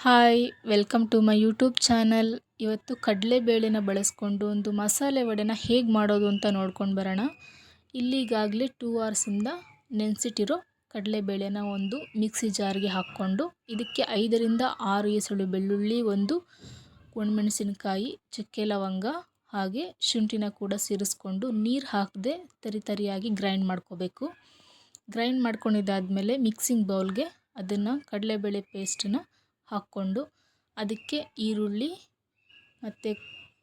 Hi welcome to my YouTube channel. ಇವತ್ತು ಕಡಲೆಬೇಳೆನ ಬಳಸ್ಕೊಂಡು ಒಂದು ಮಸಾಲೆ ವಡೆನ ಹೇಗೆ ಮಾಡೋದು ಅಂತ ನೋಡ್ಕೊಂಡು ಬರೋಣ. ಈಗಾಗಲೇ 2 ಅವರ್ಸಿಂದ ನೆನೆಸಿಟ್ಟಿರೋ ಕಡಲೆಬೇಳೆನ ಒಂದು ಮಿಕ್ಸಿ ಜಾರ್ಗೆ ಹಾಕ್ಕೊಂಡು ಇದಕ್ಕೆ 5ರಿಂದ 6 ಎಸಳು ಬೆಳ್ಳುಳ್ಳಿ, ಒಂದು ಒಣಮೆಣಸಿನಕಾಯಿ, ಚಕ್ಕೆ ಲವಂಗ ಹಾಗೆ ಶುಂಠಿನ ಕೂಡ ಸೇರಿಸ್ಕೊಂಡು ನೀರು ಹಾಕದೆ ತರಿಯಾಗಿ ಗ್ರೈಂಡ್ ಮಾಡ್ಕೋಬೇಕು. ಗ್ರೈಂಡ್ ಮಾಡ್ಕೊಂಡಿದ್ದಾದಮೇಲೆ ಮಿಕ್ಸಿಂಗ್ ಬೌಲ್ಗೆ ಅದನ್ನು ಕಡಲೆಬೇಳೆ ಪೇಸ್ಟನ್ನ ಹಾಕ್ಕೊಂಡು ಅದಕ್ಕೆ ಈರುಳ್ಳಿ ಮತ್ತು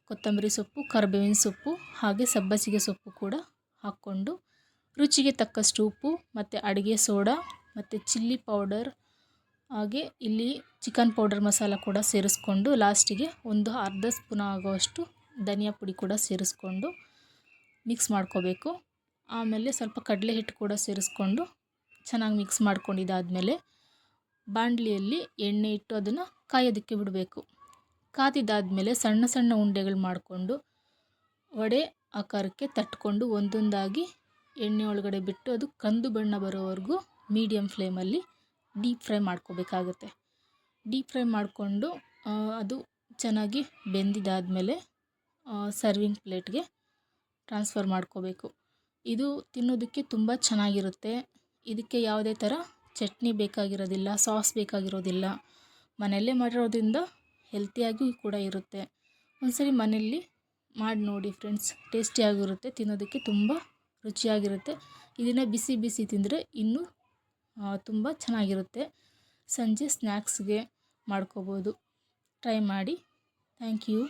ಕೊತ್ತಂಬರಿ ಸೊಪ್ಪು, ಕರಿಬೇವಿನ ಸೊಪ್ಪು ಹಾಗೆ ಸಬ್ಬಸಿಗೆ ಸೊಪ್ಪು ಕೂಡ ಹಾಕ್ಕೊಂಡು ರುಚಿಗೆ ತಕ್ಕಷ್ಟು ಉಪ್ಪು ಮತ್ತು ಅಡುಗೆ ಸೋಡಾ ಮತ್ತು ಚಿಲ್ಲಿ ಪೌಡರ್ ಹಾಗೆ ಇಲ್ಲಿ ಚಿಕನ್ ಪೌಡರ್ ಮಸಾಲ ಕೂಡ ಸೇರಿಸ್ಕೊಂಡು ಲಾಸ್ಟಿಗೆ ಒಂದು ಅರ್ಧ ಸ್ಪೂನ್ ಆಗುವಷ್ಟು ಧನಿಯಾ ಪುಡಿ ಕೂಡ ಸೇರಿಸ್ಕೊಂಡು ಮಿಕ್ಸ್ ಮಾಡ್ಕೋಬೇಕು. ಆಮೇಲೆ ಸ್ವಲ್ಪ ಕಡಲೆ ಹಿಟ್ಟು ಕೂಡ ಸೇರಿಸ್ಕೊಂಡು ಚೆನ್ನಾಗಿ ಮಿಕ್ಸ್ ಮಾಡ್ಕೊಂಡಿದ್ದಾದಮೇಲೆ ಬಾಣಲಿಯಲ್ಲಿ ಎಣ್ಣೆ ಇಟ್ಟು ಅದನ್ನು ಕಾಯೋದಕ್ಕೆ ಬಿಡಬೇಕು. ಕಾದಿದ್ದಾದಮೇಲೆ ಸಣ್ಣ ಸಣ್ಣ ಉಂಡೆಗಳು ಮಾಡಿಕೊಂಡು ವಡೆ ಆಕಾರಕ್ಕೆ ತಟ್ಕೊಂಡು ಒಂದೊಂದಾಗಿ ಎಣ್ಣೆ ಒಳಗಡೆ ಬಿಟ್ಟು ಅದು ಕಂದು ಬಣ್ಣ ಬರೋವರೆಗೂ ಮೀಡಿಯಮ್ ಫ್ಲೇಮಲ್ಲಿ ಡೀಪ್ ಫ್ರೈ ಮಾಡ್ಕೋಬೇಕಾಗುತ್ತೆ. ಡೀಪ್ ಫ್ರೈ ಮಾಡಿಕೊಂಡು ಅದು ಚೆನ್ನಾಗಿ ಬೆಂದಿದ್ದಾದಮೇಲೆ ಸರ್ವಿಂಗ್ ಪ್ಲೇಟ್ಗೆ ಟ್ರಾನ್ಸ್ಫರ್ ಮಾಡ್ಕೋಬೇಕು. ಇದು ತಿನ್ನೋದಕ್ಕೆ ತುಂಬ ಚೆನ್ನಾಗಿರುತ್ತೆ. ಇದಕ್ಕೆ ಯಾವುದೇ ಥರ ಚಟ್ನಿ ಬೇಕಾಗಿರೋದಿಲ್ಲ, ಸಾಸ್ ಬೇಕಾಗಿರೋದಿಲ್ಲ. ಮನೆಯಲ್ಲೇ ಮಾಡಿರೋದ್ರಿಂದ ಹೆಲ್ತಿಯಾಗಿಯೂ ಕೂಡ ಇರುತ್ತೆ. ಒಂದ್ಸರಿ ಮನೆಯಲ್ಲಿ ಮಾಡಿ ನೋಡಿ ಫ್ರೆಂಡ್ಸ್, ಟೇಸ್ಟಿಯಾಗಿರುತ್ತೆ, ತಿನ್ನೋದಕ್ಕೆ ತುಂಬ ರುಚಿಯಾಗಿರುತ್ತೆ. ಇದನ್ನು ಬಿಸಿ ಬಿಸಿ ತಿಂದರೆ ಇನ್ನೂ ತುಂಬ ಚೆನ್ನಾಗಿರುತ್ತೆ. ಸಂಜೆ ಸ್ನ್ಯಾಕ್ಸ್ಗೆ ಮಾಡ್ಕೋಬೋದು. ಟ್ರೈ ಮಾಡಿ. Thank you.